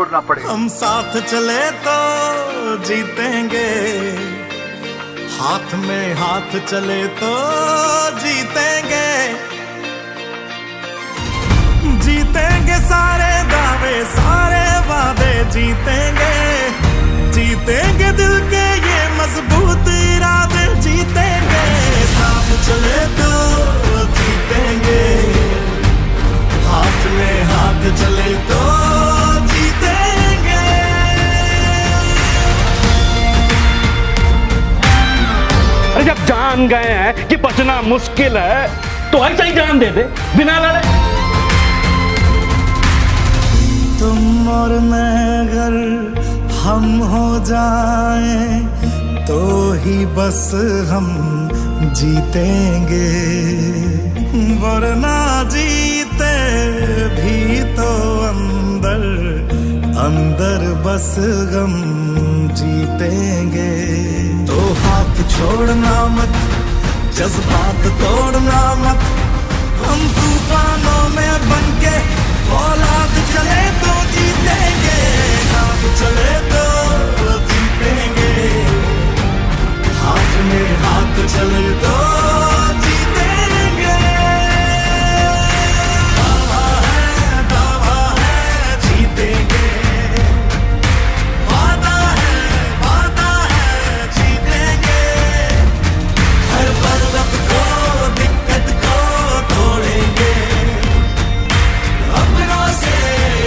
छोड़ना पड़े। हम साथ चले तो जीतेंगे, हाथ में हाथ चले तो जीतेंगे, जीतेंगे सारे दावे सारे वादे जीतेंगे, जीतेंगे दिल के ये मजबूत इरादे जीतेंगे, साथ चले तो जीतेंगे, हाथ में हाथ चले तो जीतेंगे। अरे जब जान गए हैं कि बचना मुश्किल है तो ऐसा ही जान दे दे बिना लड़े। तुम और मैं अगर हम हो जाएं तो ही बस हम जीतेंगे, वरना जीते भी तो अंदर अंदर बस गम जीतेंगे। तो हाथ छोड़ना मत, जज्बात तोड़ना मत, हम तूफानों में बनके औलाद चले तो जीतेंगे, साथ चले तो जीतेंगे, हाथ में हाथ चले तो जीतेंगे। दावा है जीतेंगे, वादा है जीतेंगे, हर पर्वत को दिक्कत को तोड़ेंगे, अपनों से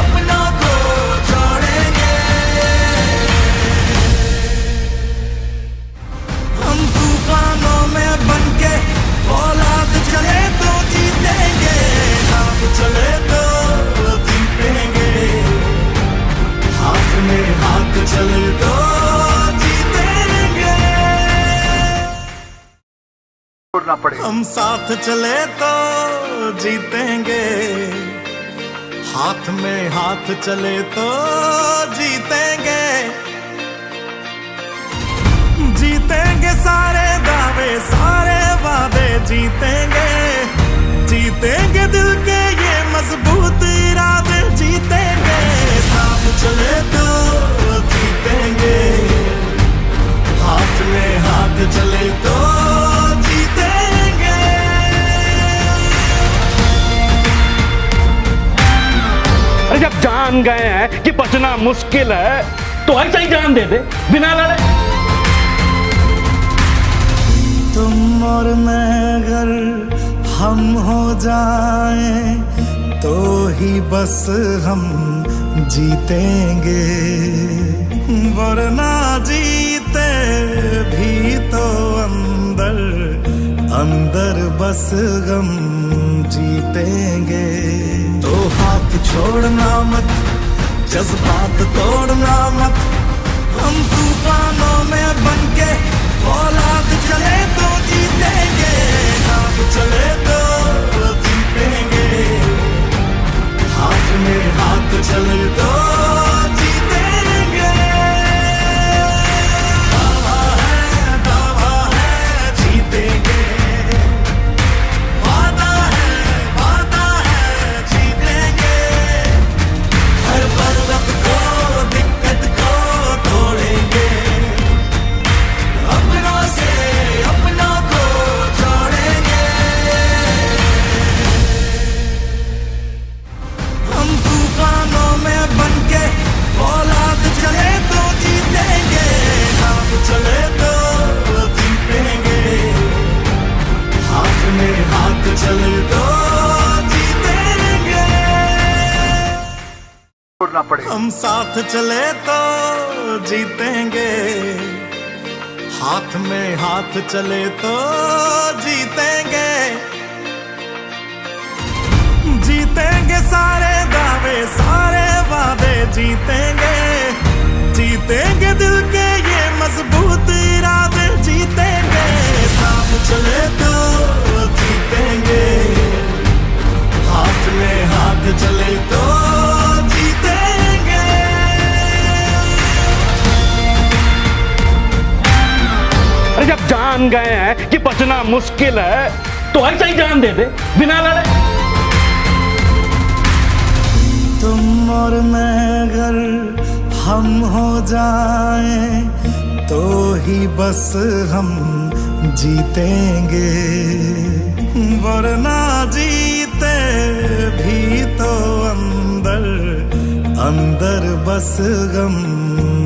अपनों को जोड़ेंगे। हम तूफानों में बनके औलाद चले तो जीतेंगे, साथ चले तो जीतेंगे, हाथ में हाथ चले तो जीतेंगे। छोड़ना पड़े। हम साथ चले तो जीतेंगे, हाथ में हाथ चले तो जीतेंगे, जीतेंगे सारे दावे सारे वादे जीतेंगे, जीतेंगे दिल के ये मजबूत इरादे जीतेंगे, साथ चले तो जीतेंगे, हाथ में हाथ चले तो जीतेंगे। अरे जब जान गए हैं कि बचना मुश्किल है तो ऐसा ही जान दे दे बिना लड़े। तुम और मैं अगर हम हो जाएं तो ही बस हम जीतेंगे, वरना जीते भी तो अंदर अंदर बस गम जीतेंगे। तो हाथ छोड़ना मत, जज्बात तोड़ना मत, हम तूफानों में बनके औलाद चले तो जीतेंगे, साथ चले तो जीतेंगे, हाथ में हाथ चले तो जीतेंगे। दावा है जीतेंगे, वादा है जीतेंगे, हर पर्वत को दिक्कत को तोड़ेंगे, अपनों से अपनों को जोड़ेंगे। हम तूफानों में बनके औलाद चले तो जीतेंगे, साथ चले तो जीतेंगे, हाथ में हाथ चले तो जीतेंगे। छोड़ना पड़े। हम साथ चले तो जीतेंगे, हाथ में हाथ चले तो जीतेंगे, जीतेंगे सारे दावे सारे वादे जीतेंगे, जीतेंगे दिल के ये मजबूत इरादे जीतेंगे, साथ चले तो जीतेंगे, हाथ में हाथ चले तो जीतेंगे। अरे जब जान गए हैं कि बचना मुश्किल है तो ऐसा ही जान दे दे बिना लड़े। तुम और मैं अगर हम हो जाएं तो ही बस हम जीतेंगे, वरना जीते भी तो अंदर अंदर बस गम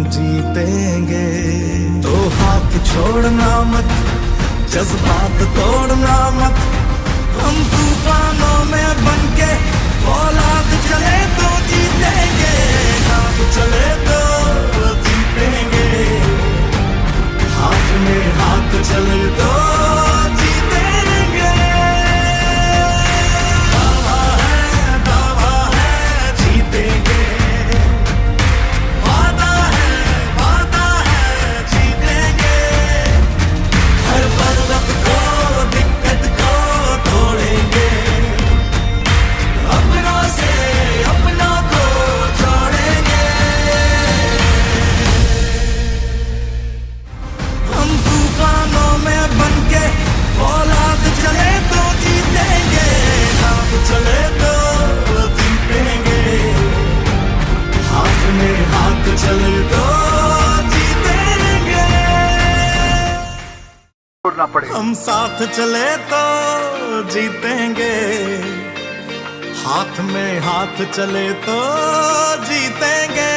जीतेंगे। तो हाथ छोड़ना मत, जज्बात तोड़ना मत, हम तूफानों में बनके औलाद चले तो जीतेंगे, साथ चले तो जीतेंगे, हाथ में हाथ चले तो जीतेंगे। दावा है जीतेंगे, वादा है जीतेंगे, हर पर्वत को दिक्कत को तोड़ेंगे, अपनों से अपनों को छोड़ेंगे। हम तूफानों में बनके औलाद चले तो जीतेंगे, साथ चले तो जीतेंगे, हाथ में हाथ चले तो जीतेंगे। छोड़ना पड़ेगा। हम साथ चले तो जीतेंगे, हाथ में हाथ चले तो जीतेंगे,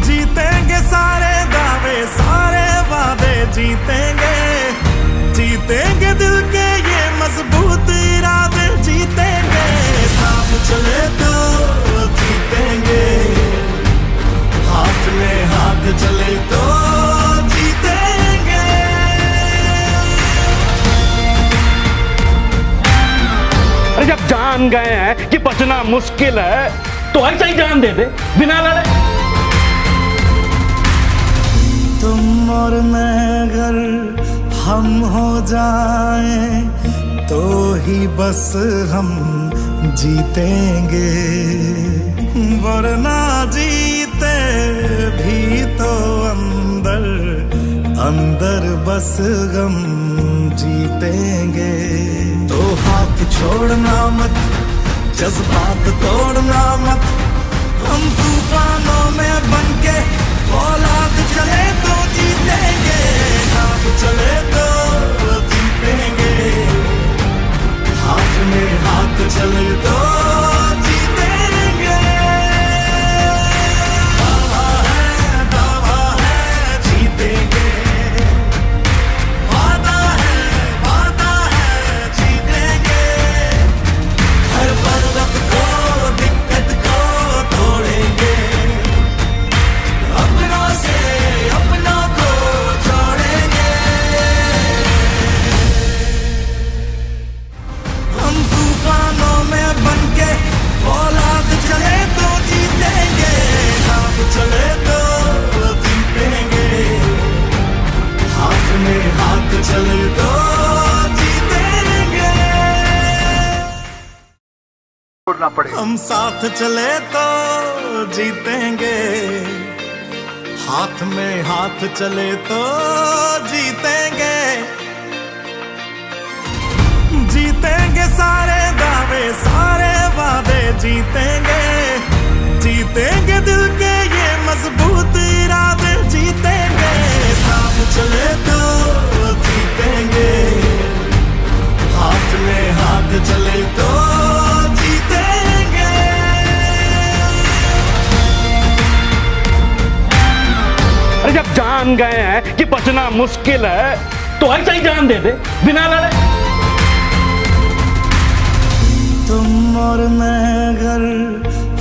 जीतेंगे सारे दावे सारे वादे जीतेंगे, जीतेंगे दिल के ये मजबूत इरादे जीतेंगे, साथ चले तो जीतेंगे, हाथ में हाथ चले तो जीतेंगे। अरे जब जान गए हैं कि बचना मुश्किल है तो ऐसा ही जान दे दे बिना लड़े। तुम और मैं अगर हम हो जाएं तो ही बस हम जीतेंगे, वरना जीते भी तो अंदर अंदर बस गम जीतेंगे। तो हाथ छोड़ना मत, जज्बात तोड़ना मत, हम तूफानों में बनके औलाद चले तो जीतेंगे, साथ चले तो जीतेंगे, हाथ में हाथ चले तो जीतेंगे। दावा है जीतेंगे, वादा है जीतेंगे, हर पर्वत को दिक्कत को तोड़ेंगे, अपनों से अपनों को छोड़ेंगे। हम तूफानों में बनके औलाद चले तो जीतेंगे, साथ चले तो जीतेंगे, हाथ में हाथ चले तो जीतेंगे। छोड़ना पड़ेगा। हम साथ चले तो जीतेंगे, हाथ में हाथ चले तो जीतेंगे, जीतेंगे सारे दावे सारे वादे जीतेंगे, जीतेंगे दिल के ये मजबूत इरादे जीतेंगे, साथ चले तो जीतेंगे, हाथ में हाथ चले तो जीतेंगे। अरे जब जान गए हैं कि बचना मुश्किल है तो ऐसा ही जान दे दे बिना लड़े। तुम और मैं अगर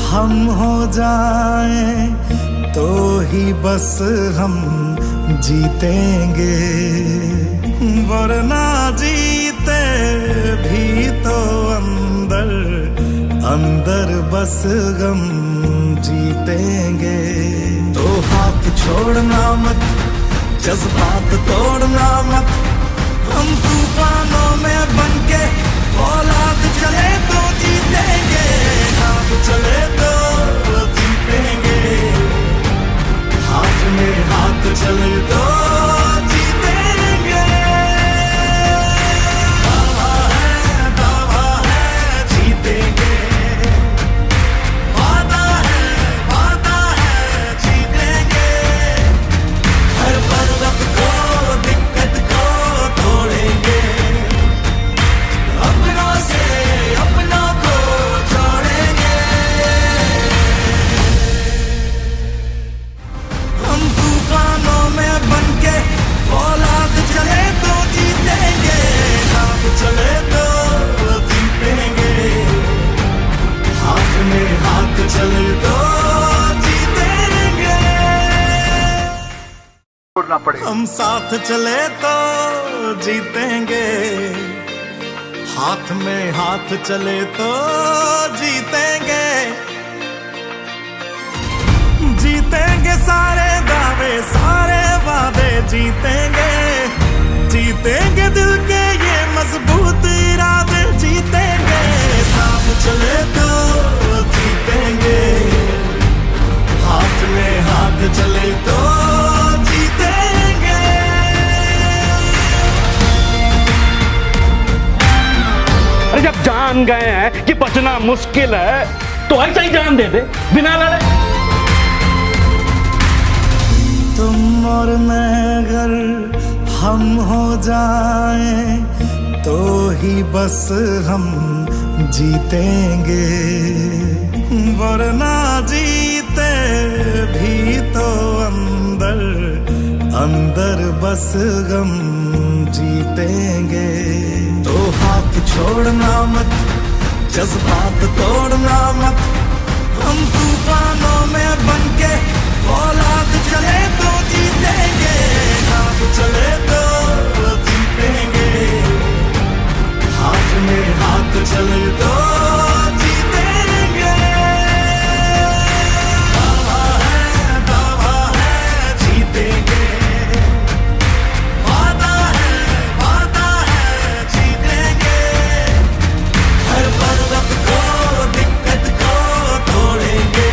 हम हो जाएं तो ही बस हम जीतेंगे, वरना जीते भी तो अंदर अंदर बस गम जीतेंगे। तो हाथ छोड़ना मत, जज्बात तोड़ना मत, हम तूफानों में बनके औलाद चले तो जीतेंगे, साथ चले तो जीतेंगे, हाथ में हाथ चले तो जीतेंगे। दावा है जीतेंगे, चले तो जीतेंगे। छोड़ना पड़ेगा। हम साथ चले तो जीतेंगे, हाथ में हाथ चले तो जीतेंगे। जीतेंगे सारे दावे सारे वादे जीतेंगे, जीतेंगे दिल के ये मजबूत इरादे जीतेंगे। साथ चले तो जीतेंगे, हाथ में हाथ चले तो जीतेंगे। अरे जब जान गए हैं कि बचना मुश्किल है तो ऐसा ही जान दे दे बिना लड़े। तुम और मैं अगर हम हो जाएं तो ही बस हम जीतेंगे, वरना जीते भी तो अंदर अंदर बस गम जीतेंगे। तो हाथ छोड़ना मत, जज्बात तोड़ना मत, हम तूफानों में बनके औलाद चले तो जीतेंगे। साथ चले तो जीतेंगे, हाथ में हाथ चले तो जीतेंगे। दावा है जीतेंगे, वादा है जीतेंगे। हर पर्वत को दिक्कत को तोड़ेंगे,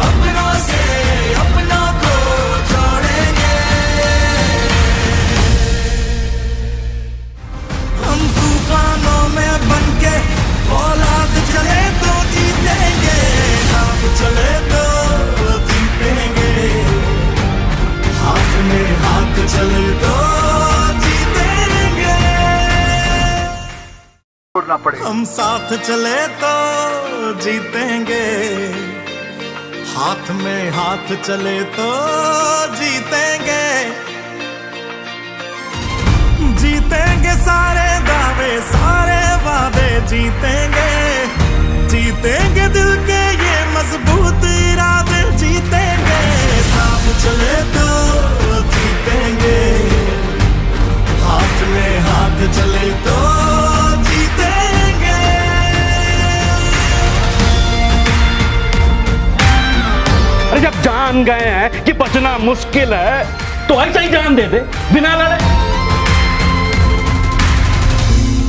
अपनों से अपनों को जोड़ेंगे। हम तूफानों में बनके औलाद चले तो जीतेंगे। साथ चले तो जीतेंगे, हाथ में हाथ चले तो जीतेंगे। छोड़ना पड़ेगा। हम साथ चले तो जीतेंगे, हाथ में हाथ चले तो जीतेंगे। जीतेंगे सारे दावे सारे वादे जीतेंगे, जीतेंगे दिल के ये मजबूत इरादे जीतेंगे। साथ चले तो जीतेंगे, हाथ में हाथ चले तो जीतेंगे। अरे जब जान गए हैं कि बचना मुश्किल है तो ऐसा ही जान दे दे बिना लड़े।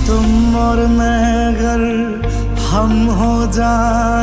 तुम और मैं अगर हम हो जाएं